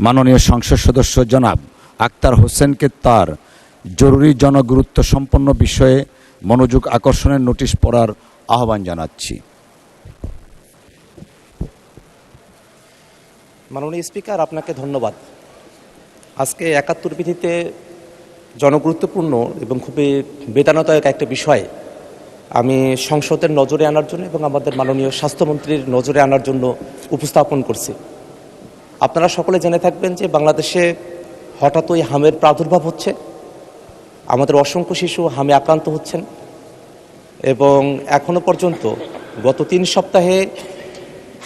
মাননীয় সংসদ সদস্য জনাব আক্তার হোসেনকে তার জরুরি জনগুরুত্ব সম্পন্ন বিষয়ে মনোযোগ আকর্ষণের নোটিশ পড়ার আহ্বান জানাচ্ছি। মাননীয় স্পিকার, আপনাকে ধন্যবাদ। আজকে ৭১ বিধিতে জনগুরুত্বপূর্ণ এবং খুবই বেদনাদায়ক একটা বিষয় আমি সংসদের নজরে আনার জন্য এবং আমাদের মাননীয় স্বাস্থ্যমন্ত্রীর নজরে আনার জন্য উপস্থাপন করছি। আপনারা সকলে জেনে থাকবেন যে বাংলাদেশে হঠাৎই হামের প্রাদুর্ভাব হচ্ছে। আমাদের অসংখ্য শিশু হামে আক্রান্ত হচ্ছেন এবং এখনও পর্যন্ত গত ৩ সপ্তাহে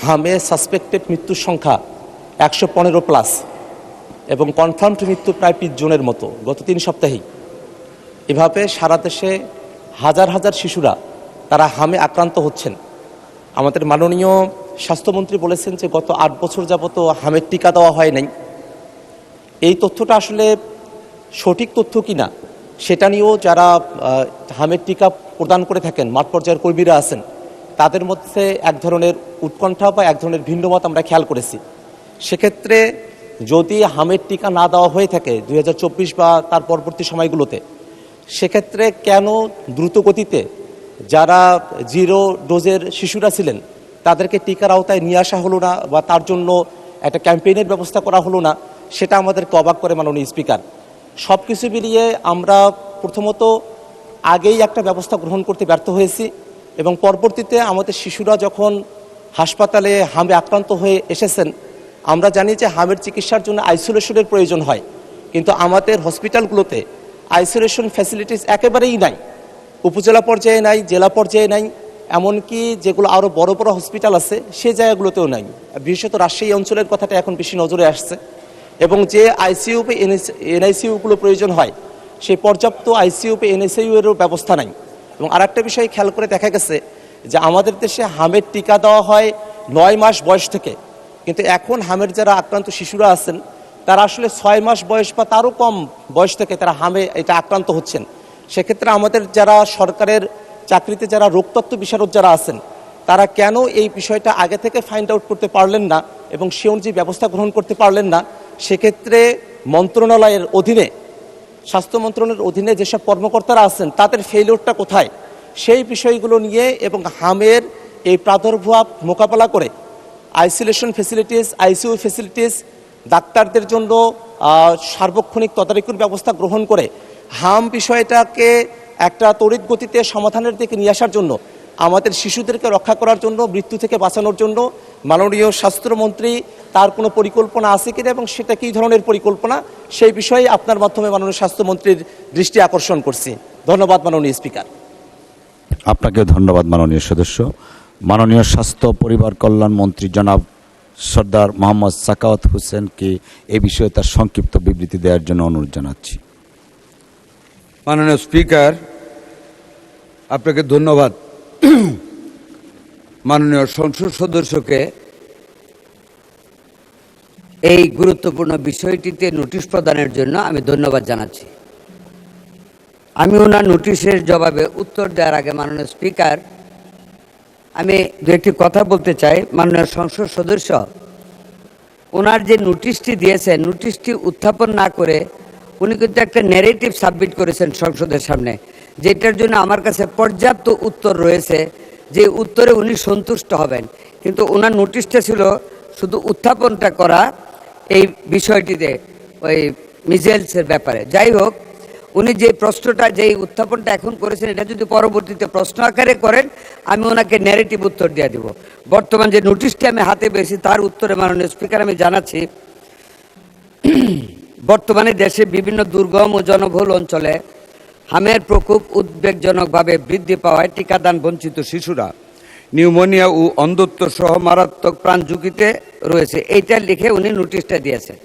হামে সাসপেক্টেড মৃত্যুর সংখ্যা ১১৫+ এবং কনফার্মড মৃত্যু প্রায় ২০ জনের মতো গত ৩ সপ্তাহেই। এভাবে সারা দেশে হাজার হাজার শিশুরা তারা হামে আক্রান্ত হচ্ছেন। আমাদের মাননীয় স্বাস্থ্যমন্ত্রী বলেছেন যে গত ৮ বছর যাবত হামের টিকা দেওয়া হয় নাই। এই তথ্যটা আসলে সঠিক তথ্য কিনা সেটা নিয়েও যারা হামের টিকা প্রদান করে থাকেন মাঠ পর্যায়ের কর্মীরা আছেন তাদের মধ্যে এক ধরনের উৎকণ্ঠা বা এক ধরনের ভিন্নমত আমরা খেয়াল করেছি। সেক্ষেত্রে যদি হামের টিকা না দেওয়া হয়ে থাকে ২০২৪ বা তার পরবর্তী সময়গুলোতে, সেক্ষেত্রে কেন দ্রুত গতিতে যারা 0 ডোজের শিশুরা ছিলেন তাদেরকে টিকার আওতায় নিয়ে আসা হলো না বা তার জন্য একটা ক্যাম্পেইনের ব্যবস্থা করা হলো না, সেটা আমাদেরকে অবাক করে মাননীয় স্পিকার। সব কিছু মিলিয়ে আমরা প্রথমত আগেই একটা ব্যবস্থা গ্রহণ করতে ব্যর্থ হয়েছি এবং পরবর্তীতে আমাদের শিশুরা যখন হাসপাতালে হামে আক্রান্ত হয়ে এসেছেন, আমরা জানি যে হামের চিকিৎসার জন্য আইসোলেশনের প্রয়োজন হয়, কিন্তু আমাদের হসপিটালগুলোতে আইসোলেশন ফ্যাসিলিটিস একেবারেই নাই। উপজেলা পর্যায়ে নাই, জেলা পর্যায়ে নাই, এমনকি যেগুলো আরও বড় বড় হসপিটাল আছে সেই জায়গাগুলোতেও নাই। বিশেষত রাজশাহী অঞ্চলের কথাটা এখন বেশি নজরে আসছে এবং যে আইসিইউ বা এনআইসিইউগুলো প্রয়োজন হয় সেই পর্যাপ্ত আইসিইউ বা এনআইসিইউ এরও ব্যবস্থা নাই। এবং আরেকটা বিষয় খেয়াল করে দেখা গেছে যে আমাদের দেশে হামের টিকা দেওয়া হয় 9 মাস বয়স থেকে, কিন্তু এখন হামের যারা আক্রান্ত শিশুরা আছেন তারা আসলে 6 মাস বয়স বা তারও কম বয়স থেকে তারা হামে এটা আক্রান্ত হচ্ছেন। সেক্ষেত্রে আমাদের যারা সরকারের চাকরিতে যারা রোগতত্ত্ব বিশারদ যারা আছেন তারা কেন এই বিষয়টা আগে থেকে ফাইন্ড আউট করতে পারলেন না এবং সে অনুযায়ী ব্যবস্থা গ্রহণ করতে পারলেন না। সেক্ষেত্রে মন্ত্রণালয়ের অধীনে, স্বাস্থ্য মন্ত্রণালয়ের অধীনে যেসব কর্মকর্তারা আছেন তাদের ফেইলিওরটা কোথায়, সেই বিষয়গুলো নিয়ে এবং হামের এই প্রাদুর্ভাব মোকাবেলা করে আইসোলেশন ফেসিলিটিস, আইসিইউ ফেসিলিটিস, ডাক্তারদের জন্য সার্বক্ষণিক তদারকির ব্যবস্থা গ্রহণ করে হাম বিষয়টাকে একটা তড়িৎ গতিতে সমাধানের দিকে নিয়ে আসার জন্য, আমাদের শিশুদেরকে রক্ষা করার জন্য, মৃত্যু থেকে বাঁচানোর জন্য মাননীয় স্বাস্থ্যমন্ত্রী তার কোনো পরিকল্পনা আছে কিনা এবং সেটা কী ধরনের পরিকল্পনা সেই বিষয়ে আপনার মাধ্যমে মাননীয় স্বাস্থ্যমন্ত্রীর দৃষ্টি আকর্ষণ করছি। ধন্যবাদ মাননীয় স্পিকার। আপনাকে ধন্যবাদ মাননীয় সদস্য। মাননীয় স্বাস্থ্য পরিবার কল্যাণ মন্ত্রী জনাব সর্দার মোহাম্মদ সাখাওয়াত হোসেনকে এ বিষয়ে তার সংক্ষিপ্ত বিবৃতি দেওয়ার জন্য অনুরোধ জানাচ্ছি। মাননীয় স্পিকার, আপনাকে ধন্যবাদ। মাননীয় সংসদ সদস্যকে এই গুরুত্বপূর্ণ বিষয়টিতে নোটিশ প্রদানের জন্য আমি ধন্যবাদ জানাচ্ছি। আমি ওনার নোটিশের জবাবে উত্তর দেওয়ার আগে মাননীয় স্পিকার, আমি দু একটি কথা বলতে চাই। মাননীয় সংসদ সদস্য ওনার যে নোটিশটি দিয়েছেন, নোটিশটি উত্থাপন না করে উনি কিন্তু একটা ন্যারেটিভ সাবমিট করেছেন সংসদের সামনে, যেটার জন্য আমার কাছে পর্যাপ্ত উত্তর রয়েছে, যে উত্তরে উনি সন্তুষ্ট হবেন। কিন্তু ওনার নোটিশটা ছিল শুধু উত্থাপনটা করা এই বিষয়টিতে, ওই মিজেলসের ব্যাপারে। যাই হোক, উনি যে প্রশ্নটা, যেই উত্থাপনটা এখন করেছেন, এটা যদি পরবর্তীতে প্রশ্ন আকারে করেন আমি ওনাকে ন্যারেটিভ উত্তর দিয়ে দেব। বর্তমান যে নোটিশটি আমি হাতে পেয়েছি তার উত্তরে মাননীয় স্পিকার আমি জানাচ্ছি, বর্তমানে দেশে বিভিন্ন দুর্গম ও জনবহুল অঞ্চলে হামের প্রকোপ উদ্বেগজনকভাবে বৃদ্ধি পাওয়ায় টিকাদান বঞ্চিত শিশুরা নিউমোনিয়া ও অন্ধত্ব সহ মারাত্মক প্রাণ ঝুঁকিতে রয়েছে। এইটা লিখে উনি নোটিশটা দিয়েছেন।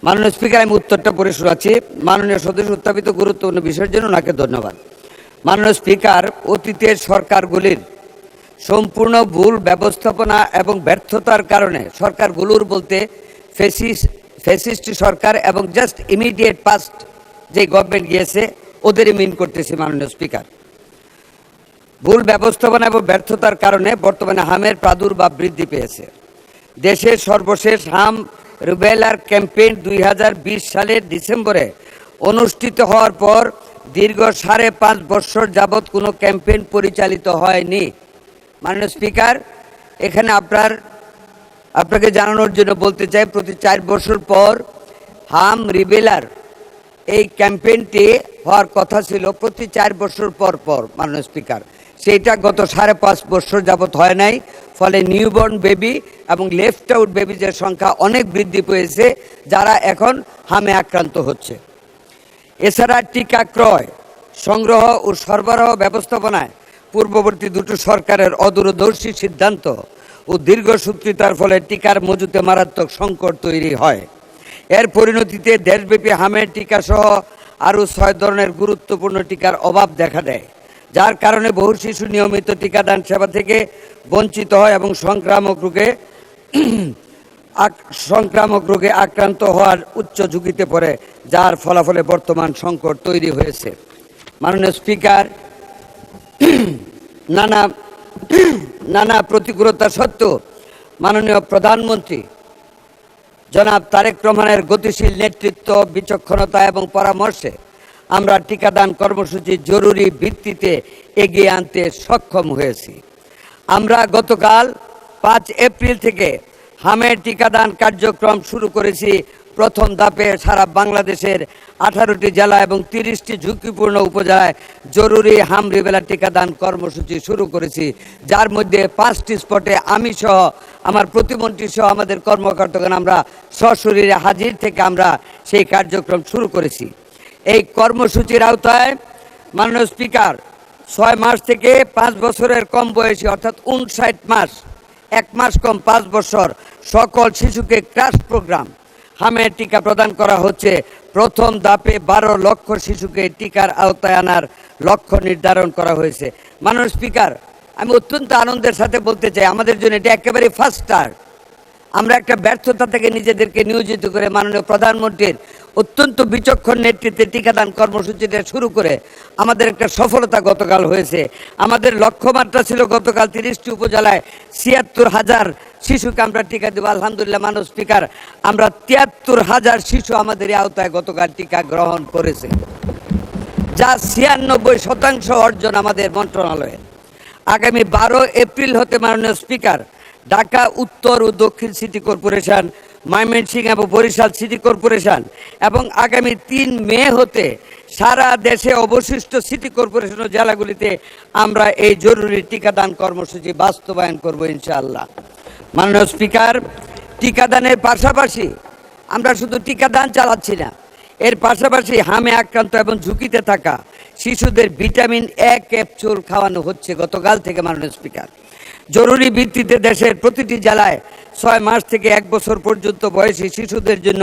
মাননীয় স্পিকার, আমি উত্তরটা পড়ে শোনাচ্ছি। মাননীয় সদস্য উত্থাপিত গুরুত্বপূর্ণ বিষয়ের জন্য ওনাকে ধন্যবাদ। মাননীয় স্পিকার, অতীতের সরকারগুলির সম্পূর্ণ ভুল ব্যবস্থাপনা এবং ব্যর্থতার কারণে, সরকারগুলোর বলতে ফ্যাসিস্ট সরকার এবং জাস্ট ইমিডিয়েট পাস্ট যে গভর্নমেন্ট গিয়েছে ওদেরই মিন করতেছি। মাননীয় স্পিকার, ভুল ব্যবস্থাপনা এবং ব্যর্থতার কারণে বর্তমানে হামের প্রাদুর্ভাব বৃদ্ধি পেয়েছে। দেশের সর্বশেষ হাম রুবেলার ক্যাম্পেইন 2020 সালের ডিসেম্বরে অনুষ্ঠিত হওয়ার পর দীর্ঘ 5.5 বছর যাবৎ কোনো ক্যাম্পেইন পরিচালিত হয়নি। মাননীয় স্পিকার, এখানে আপনাকে জানানোর জন্য বলতে চাই, প্রতি 4 বছর পর হাম রিবেলার এই ক্যাম্পেইনটি হওয়ার কথা ছিল প্রতি 4 বছর পর পর। মাননীয় স্পিকার, সেইটা গত 5.5 বছর যাবৎ হয় নাই, ফলে নিউবর্ন বেবি এবং লেফট আউট বেবিজের সংখ্যা অনেক বৃদ্ধি পেয়েছে, যারা এখন হামে আক্রান্ত হচ্ছে। এছাড়া টিকা ক্রয়, সংগ্রহ ও সরবরাহ ব্যবস্থাপনায় পূর্ববর্তী দুটো সরকারের অদূরদর্শী সিদ্ধান্ত ও দীর্ঘসূত্রিতার ফলে টিকার মজুতে মারাত্মক সংকট তৈরি হয়। এর পরিণতিতে দেশব্যাপী হামের টিকা সহ আরও 6 ধরনের গুরুত্বপূর্ণ টিকার অভাব দেখা দেয়, যার কারণে বহু শিশু নিয়মিত টিকাদান সেবা থেকে বঞ্চিত হয় এবং সংক্রামক রোগে আক্রান্ত হওয়ার উচ্চ ঝুঁকিতে পড়ে, যার ফলাফলে বর্তমান সংকট তৈরি হয়েছে। মাননীয় স্পিকার, নানা প্রতিকূলতা সত্ত্বেও মাননীয় প্রধানমন্ত্রী জনাব তারেক রহমানের গতিশীল নেতৃত্ব, বিচক্ষণতা এবং পরামর্শে আমরা টিকাদান কর্মসূচি জরুরি ভিত্তিতে এগিয়ে আনতে সক্ষম হয়েছি। আমরা গতকাল 5 এপ্রিল থেকে হামের টিকাদান কার্যক্রম শুরু করেছি। প্রথম ধাপে সারা বাংলাদেশের 18টি জেলা এবং 30টি ঝুঁকিপূর্ণ উপজেলায় জরুরি হাম রিবেলা টিকাদান কর্মসূচি শুরু করেছি, যার মধ্যে 5টি স্পটে আমি সহ আমার প্রতিমন্ত্রী সহ আমাদের কর্মকর্তাগণ আমরা সশরীরে হাজির থেকে আমরা সেই কার্যক্রম শুরু করেছি। এই কর্মসূচির আওতায় মাননীয় স্পিকার 6 মাস থেকে 5 বছরের কম বয়সী অর্থাৎ 59 মাস, 1 মাস কম 5 বছর সকল শিশুকে ক্রাশ প্রোগ্রাম হামের টিকা প্রদান করা হচ্ছে। প্রথম ধাপে 12 লক্ষ শিশুকে টিকার আওতায় আনার লক্ষ্য নির্ধারণ করা হয়েছে। মাননীয় স্পিকার, আমি অত্যন্ত আনন্দের সাথে বলতে চাই, আমাদের জন্য এটা একেবারে ফার্স্ট স্টার। আমরা একটা ব্যর্থতা থেকে নিজেদেরকে নিয়োজিত করে মাননীয় প্রধানমন্ত্রীর অত্যন্ত বিচক্ষণ নেতৃত্বে টিকাদান কর্মসূচিটা শুরু করে আমাদের একটা সফলতা গতকাল হয়েছে। আমাদের লক্ষ্যমাত্রা ছিল গতকাল 30টি উপজেলায় 76,000 শিশুকে আমরা টিকা দেব। আলহামদুলিল্লাহ মাননীয় স্পিকার, আমরা 73,000 শিশু আমাদের এই আওতায় গতকাল টিকা গ্রহণ করেছে, যা 96% অর্জন আমাদের মন্ত্রণালয়ে। আগামী 12 এপ্রিল হতে মাননীয় স্পিকার, ঢাকা উত্তর ও দক্ষিণ সিটি কর্পোরেশন, ময়মনসিংহ এবং বরিশাল সিটি কর্পোরেশন এবং আগামী 3 মে হতে সারা দেশে অবশিষ্ট সিটি কর্পোরেশন ও জেলাগুলিতে আমরা এই জরুরি টিকাদান কর্মসূচি বাস্তবায়ন করব ইনশাআল্লাহ। মাননীয় স্পিকার, টিকাদানের পাশাপাশি আমরা শুধু টিকাদান চালাচ্ছি না, এর পাশাপাশি হামে আক্রান্ত এবং ঝুঁকিতে থাকা শিশুদের ভিটামিন A ক্যাপসুল খাওয়ানো হচ্ছে গতকাল থেকে। মাননীয় স্পিকার, জরুরি ভিত্তিতে দেশের প্রতিটি জেলায় 6 মাস থেকে 1 বছর পর্যন্ত বয়সী শিশুদের জন্য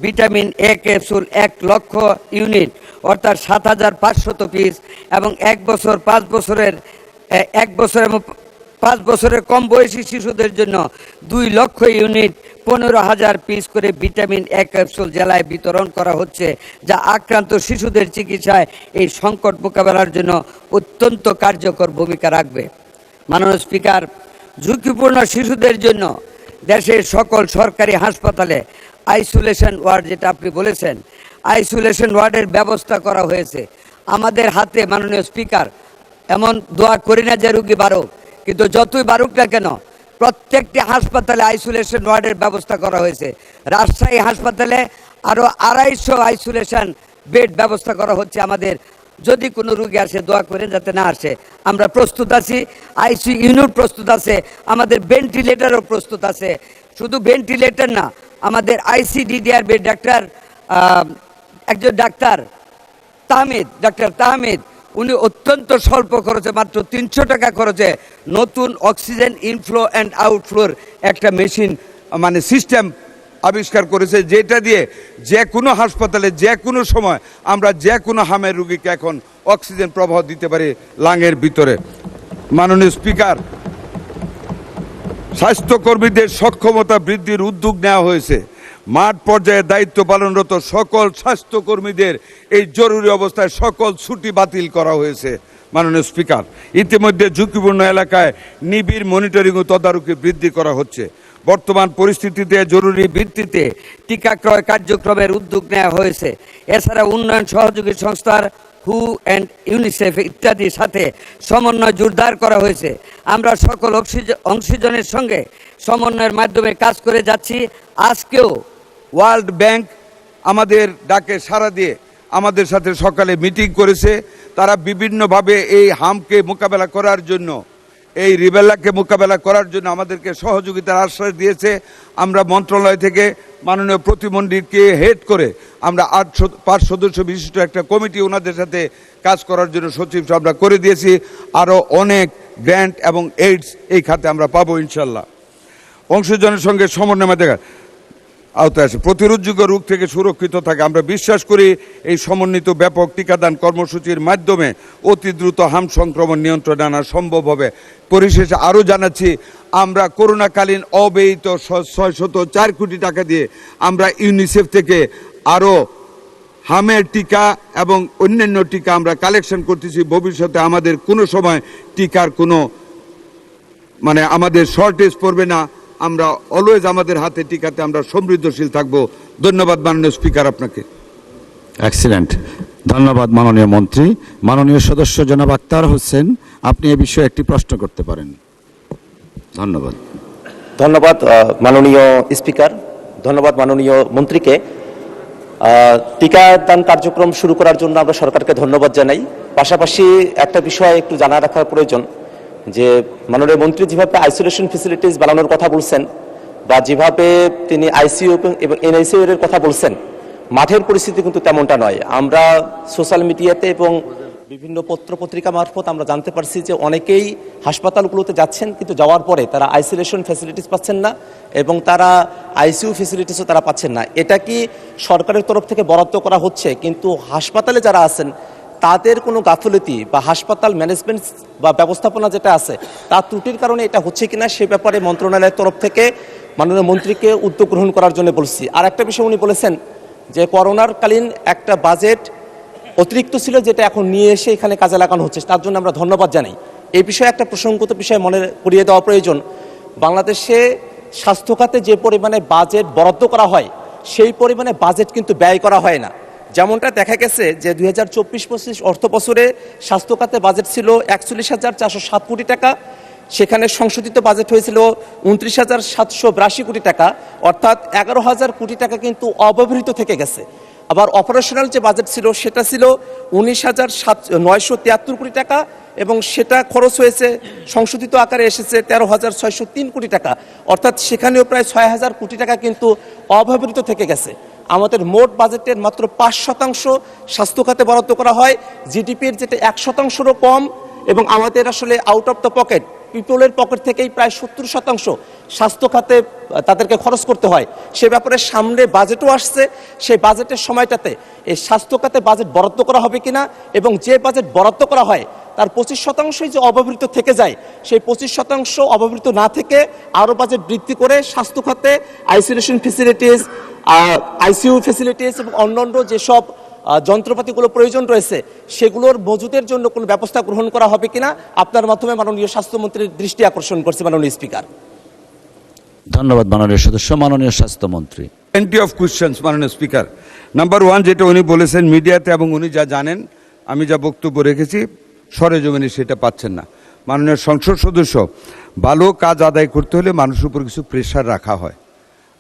ভিটামিন A ক্যাপসুল 1 লক্ষ ইউনিট অর্থাৎ 7,500 পিস এবং 1 বছর 5 বছরের কম বয়সী শিশুদের জন্য 2 লক্ষ ইউনিট 15,000 পিস করে ভিটামিন A ক্যাপসুল জেলায় বিতরণ করা হচ্ছে, যা আক্রান্ত শিশুদের চিকিৎসায় এই সংকট মোকাবেলার জন্য অত্যন্ত কার্যকর ভূমিকা রাখবে। মাননীয় স্পিকার, ঝুঁকিপূর্ণ শিশুদের জন্য দেশের সকল সরকারি হাসপাতালে আইসোলেশন ওয়ার্ড, যেটা আপনি বলেছেন, আইসোলেশন ওয়ার্ডের ব্যবস্থা করা হয়েছে। আমাদের হাতে মাননীয় স্পিকার, এমন দোয়া করি না যে রুগী বাড়ুক, কিন্তু যতই বাড়ুক না কেন প্রত্যেকটি হাসপাতালে আইসোলেশন ওয়ার্ডের ব্যবস্থা করা হয়েছে। রাজশাহী হাসপাতালে আরও 250 আইসোলেশন বেড ব্যবস্থা করা হচ্ছে। আমাদের যদি কোনো রুগী আসে, দোয়া করে যাতে না আসে, আমরা প্রস্তুত আছি। আইসিইউ ইউনিট প্রস্তুত আছে, আমাদের ভেন্টিলেটারও প্রস্তুত আছে। শুধু ভেন্টিলেটর না, আমাদের আইসিডিডিআর বেড একজন ডাক্তার তাহমিদ, উনি অত্যন্ত স্বল্প খরচে, মাত্র 300 টাকা খরচে নতুন অক্সিজেন ইনফ্লো অ্যান্ড আউটফ্লোর একটা মেশিন সিস্টেম আবিষ্কার করেছে, যেটা দিয়ে যে কোনো হাসপাতালে যে কোনো সময় আমরা যে কোনো হামের রুগীকে এখন অক্সিজেন প্রবাহ দিতে পারি লাঙের ভিতরে। মাননীয় স্পিকার, স্বাস্থ্যকর্মীদের সক্ষমতা বৃদ্ধির উদ্যোগ নেওয়া হয়েছে। মাঠ পর্যায়ে দায়িত্ব পালনরত সকল স্বাস্থ্যকর্মীদের এই জরুরি অবস্থায় সকল ছুটি বাতিল করা হয়েছে। মাননীয় স্পিকার, ইতিমধ্যে ঝুঁকিপূর্ণ এলাকায় নিবিড় মনিটরিং ও তদারকি বৃদ্ধি করা হচ্ছে। বর্তমান পরিস্থিতিতে জরুরি ভিত্তিতে টিকা ক্রয় কার্যক্রমের উদ্যোগ নেওয়া হয়েছে। এছাড়া উন্নয়ন সহযোগী সংস্থার হু অ্যান্ড ইউনিসেফ ইত্যাদির সাথে সমন্বয় জোরদার করা হয়েছে। আমরা সকল অংশীজনের সঙ্গে সমন্বয়ের মাধ্যমে কাজ করে যাচ্ছি। আজকেও ওয়ার্ল্ড ব্যাংক আমাদের ডাকে সাড়া দিয়ে আমাদের সাথে সকালে মিটিং করেছে। তারা বিভিন্নভাবে এই হামকে মোকাবেলা করার জন্য, এই রিবেলাকে মোকাবেলা করার জন্য আমাদেরকে সহযোগিতার আশ্বাস দিয়েছে। আমরা মন্ত্রণালয় থেকে মাননীয় প্রতিমন্ত্রীকে হেড করে আমরা 5 সদস্য বিশিষ্ট একটা কমিটি ওনাদের সাথে কাজ করার জন্য সচিব আমরা করে দিয়েছি। আরও অনেক গ্র্যান্ট এবং এইডস এই খাতে আমরা পাবো ইনশাল্লাহ। অংশীজনের সঙ্গে সমন্বয় দেখা আওতায় আসে প্রতিরোধযোগ্য রোগ থেকে সুরক্ষিত থাকে। আমরা বিশ্বাস করি এই সমন্বিত ব্যাপক টিকাদান কর্মসূচির মাধ্যমে অতি দ্রুত হাম সংক্রমণ নিয়ন্ত্রণে আনা সম্ভব হবে। পরিশেষে আরও জানাচ্ছি, আমরা করোনাকালীন অব্যয়িত 604 কোটি টাকা দিয়ে আমরা ইউনিসেফ থেকে আরও হামের টিকা এবং অন্যান্য টিকা আমরা কালেকশন করতেছি। ভবিষ্যতে আমাদের কোনো সময় টিকার কোনো আমাদের শর্টেজ পড়বে না। আমরা অলওয়েজ আমাদের হাতে টিকাতে আমরা সমৃদ্ধশীল থাকব। ধন্যবাদ মাননীয় স্পিকার আপনাকে। এক্সিলেন্ট, ধন্যবাদ মাননীয় মন্ত্রী। মাননীয় সদস্য জনাব আক্তার হোসেন, আপনি এ বিষয়ে একটি প্রশ্ন করতে পারেন। ধন্যবাদ। ধন্যবাদ মাননীয় স্পিকার, ধন্যবাদ মাননীয় মন্ত্রীকে। টিকাদান কার্যক্রম শুরু করার জন্য আমরা সরকারকে ধন্যবাদ জানাই। পাশাপাশি একটা বিষয় একটু জানা রাখার প্রয়োজন যে মাননীয় মন্ত্রী যেভাবে আইসোলেশন ফেসিলিটিস বাড়ানোর কথা বলছেন বা যেভাবে তিনি আইসিইউ এবং এনআইসিইউ এর কথা বলছেন, মাঠের পরিস্থিতি কিন্তু তেমনটা নয়। আমরা সোশ্যাল মিডিয়াতে এবং বিভিন্ন পত্রপত্রিকা মারফত আমরা জানতে পারছি যে অনেকেই হাসপাতালগুলোতে যাচ্ছেন, কিন্তু যাওয়ার পরে তারা আইসোলেশন ফ্যাসিলিটিস পাচ্ছেন না এবং তারা আইসিইউ ফ্যাসিলিটিসও তারা পাচ্ছেন না। এটা কি সরকারের তরফ থেকে বরাদ্দ করা হচ্ছে, কিন্তু হাসপাতালে যারা আছেন তাদের কোনো গাফলতি বা হাসপাতাল ম্যানেজমেন্ট বা ব্যবস্থাপনা যেটা আছে তার ত্রুটির কারণে এটা হচ্ছে কিনা সে ব্যাপারে মন্ত্রণালয়ের তরফ থেকে মাননীয় মন্ত্রীকে উদ্যোগ গ্রহণ করার জন্য বলছি। আর একটা বিষয় উনি বলেছেন যে করোনার কালীন একটা বাজেট অতিরিক্ত ছিল, যেটা এখন নিয়ে এসে এখানে কাজে লাগানো হচ্ছে, তার জন্য আমরা ধন্যবাদ জানাই। এই বিষয়ে একটা প্রসঙ্গত বিষয় মনে করিয়ে দেওয়া প্রয়োজন। বাংলাদেশে স্বাস্থ্য খাতে যে পরিমাণে বাজেট বরাদ্দ করা হয় সেই পরিমাণে বাজেট কিন্তু ব্যয় করা হয় না। যেমনটা দেখা গেছে যে 2024-25 অর্থ বছরে স্বাস্থ্য খাতে বাজেট ছিল 41,407 কোটি টাকা, সেখানে সংশোধিত বাজেট হয়েছিল 29,782 কোটি টাকা, অর্থাৎ 11,000 কোটি টাকা কিন্তু অব্যবহৃত থেকে গেছে। আবার অপারেশনাল যে বাজেট ছিল সেটা ছিল 19,973 কোটি টাকা এবং সেটা খরচ হয়েছে সংশোধিত আকারে এসেছে 13,603 কোটি টাকা, অর্থাৎ সেখানেও প্রায় 6,000 কোটি টাকা কিন্তু অব্যবহৃত থেকে গেছে। আমাদের মোট বাজেটের মাত্র 5% স্বাস্থ্য খাতে বরাদ্দ করা হয়, জিডিপির যেটা 1%রও কম, এবং আমাদের আসলে আউট অফ দ্য পকেট, পিপলের পকেট থেকেই প্রায় 70% স্বাস্থ্য খাতে তাদেরকে খরচ করতে হয়। সে ব্যাপারে সামনে বাজেটও আসছে, সেই বাজেটের সময়টাতে এই স্বাস্থ্য খাতে বাজেট বরাদ্দ করা হবে কিনা, এবং যে বাজেট বরাদ্দ করা হয় তার 25%ই যে অব্যবহৃত থেকে যায়, সেই 25% অব্যবহৃত না থেকে আরও বাজেট বৃদ্ধি করে স্বাস্থ্য খাতে আইসোলেশন ফেসিলিটিস, আইসিইউ ফেসিলিটিস এবং অন্যান্য যেসব যন্ত্রপাতিগুলো প্রয়োজন রয়েছে সেগুলোর মজুদের জন্য কোনো ব্যবস্থা গ্রহণ করা হবে কিনা আপনার মাধ্যমে মাননীয় স্বাস্থ্যমন্ত্রীর দৃষ্টি আকর্ষণ করছে মাননীয় স্পিকার। ধন্যবাদ মাননীয় সদস্য। মাননীয় স্বাস্থ্যমন্ত্রী। প্লেন্টি অফ কোয়েশ্চেন্স মাননীয় স্পিকার। নাম্বার 1 যেটা উনি বলেছেন মিডিয়াতে এবং উনি যা জানেন, আমি যা বক্তব্য রেখেছি সরেজমিনে সেটা পাচ্ছেন না। মাননীয় সংসদ সদস্য, ভালো কাজ আদায় করতে হলে মানুষের উপর কিছু প্রেশার রাখা হয়।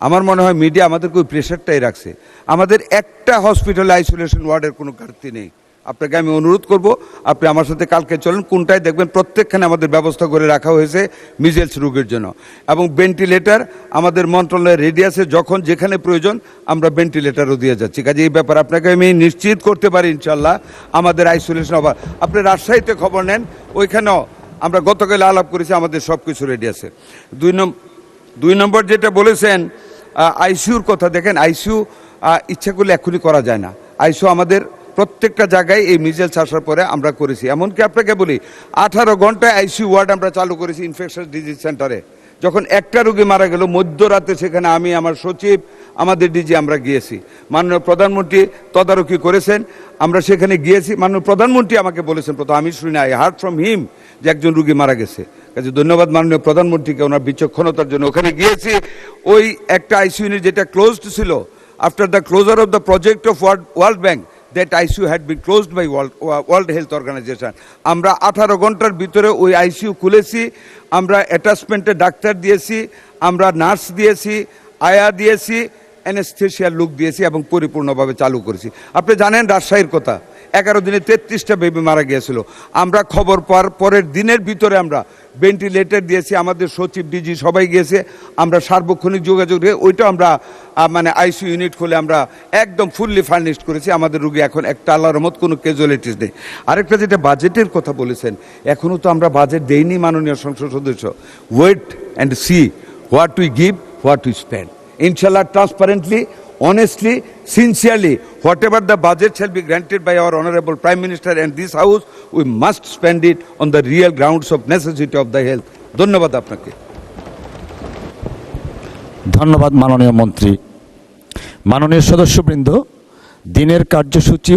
আমার মনে হয় মিডিয়া আমাদেরকে ওই প্রেশারটাই রাখছে। আমাদের একটা হসপিটালে আইসোলেশন ওয়ার্ডের কোনো ঘাটতি নেই। আপনাকে আমি অনুরোধ করব, আপনি আমার সাথে কালকে চলেন, কোনটায় দেখবেন প্রত্যেকখানে আমাদের ব্যবস্থা করে রাখা হয়েছে মিজেলস রোগের জন্য, এবং ভেন্টিলেটর আমাদের মন্ত্রণালয়ের রেডি আছে, যখন যেখানে প্রয়োজন আমরা ভেন্টিলেটরও দিয়ে যাচ্ছি। কাজে এই ব্যাপার আপনাকে আমি নিশ্চিত করতে পারি ইনশাল্লাহ আমাদের আইসোলেশন হবার। আপনি রাজশাহীতে খবর নেন, ওইখানেও আমরা গতকাল আলাপ করেছি, আমাদের সব কিছু রেডি আছে। 2 নম্বর যেটা বলেছেন আইসিইউর কথা, দেখেন আইসিইউ ইচ্ছা করলে এক্ষুনি করা যায় না। আইসিইউ আমাদের প্রত্যেকটা জায়গায় এই মিজেলস আসার পরে আমরা করেছি। এমনকি আপনাকে বলি 18 ঘন্টায় আইসিইউ ওয়ার্ড আমরা চালু করেছি ইনফেকশাস ডিজিজ সেন্টারে, যখন একটা রোগী মারা গেল মধ্যরাতে, সেখানে আমি, আমার সচিব, আমাদের ডিজি আমরা গিয়েছি। মাননীয় প্রধানমন্ত্রী তদারকি করেছেন, আমরা সেখানে গিয়েছি। মাননীয় প্রধানমন্ত্রী আমাকে বলেছেন, প্রথম আমি শুনি, আই হার্ড ফ্রম হিম যে একজন রোগী মারা গেছে। কাজে ধন্যবাদ মাননীয় প্রধানমন্ত্রীকে ওনার বিচক্ষণতার জন্য। ওখানে গিয়েছি, ওই একটা আইসিইউ ইউনিট যেটা ক্লোজড ছিল, after the closure of the project of World Bank, that ICU had been closed by World Health Organization. আমরা 18 ঘন্টার ভিতরে ওই আইসিইউ খুলেছি, আমরা অ্যাটাচমেন্টে ডাক্তার দিয়েছি, আমরা নার্স দিয়েছি, আয়া দিয়েছি, অ্যানেস্থেশিয়ার লোক দিয়েছি এবং পরিপূর্ণভাবে চালু করেছি। আপনি জানেন রাজশাহীর কথা, 11 দিনে 33টা বেবি মারা গিয়েছিল। আমরা খবর পাওয়ার পরের দিনের ভিতরে আমরা ভেন্টিলেটর দিয়েছি, আমাদের সচিব, ডিজি সবাই গিয়েছে। আমরা সার্বক্ষণিক যোগাযোগ রেখে ওইটা আমরা মানে আইসিইউ ইউনিট খুলে আমরা একদম ফুললি ফার্নিশড করেছি। আমাদের রোগী এখন একটা আল্লাহর রহমত কোনো ক্যাজুয়ালিটিস নেই। আরেকটা যেটা বাজেটের কথা বলেছেন, এখনও তো আমরা বাজেট দেইনি মাননীয় সংসদ সদস্য। Wait and see what we give, what we spend. Inshallah, transparently, honestly, sincerely, whatever the budget shall be granted by our Honorable Prime Minister and this House, we must spend it on the real grounds of necessity of the health. ধন্যবাদ আপনাকে। ধন্যবাদ মাননীয় মন্ত্রী। মাননীয় সদস্যবৃন্দ, দিনের কার্যসূচি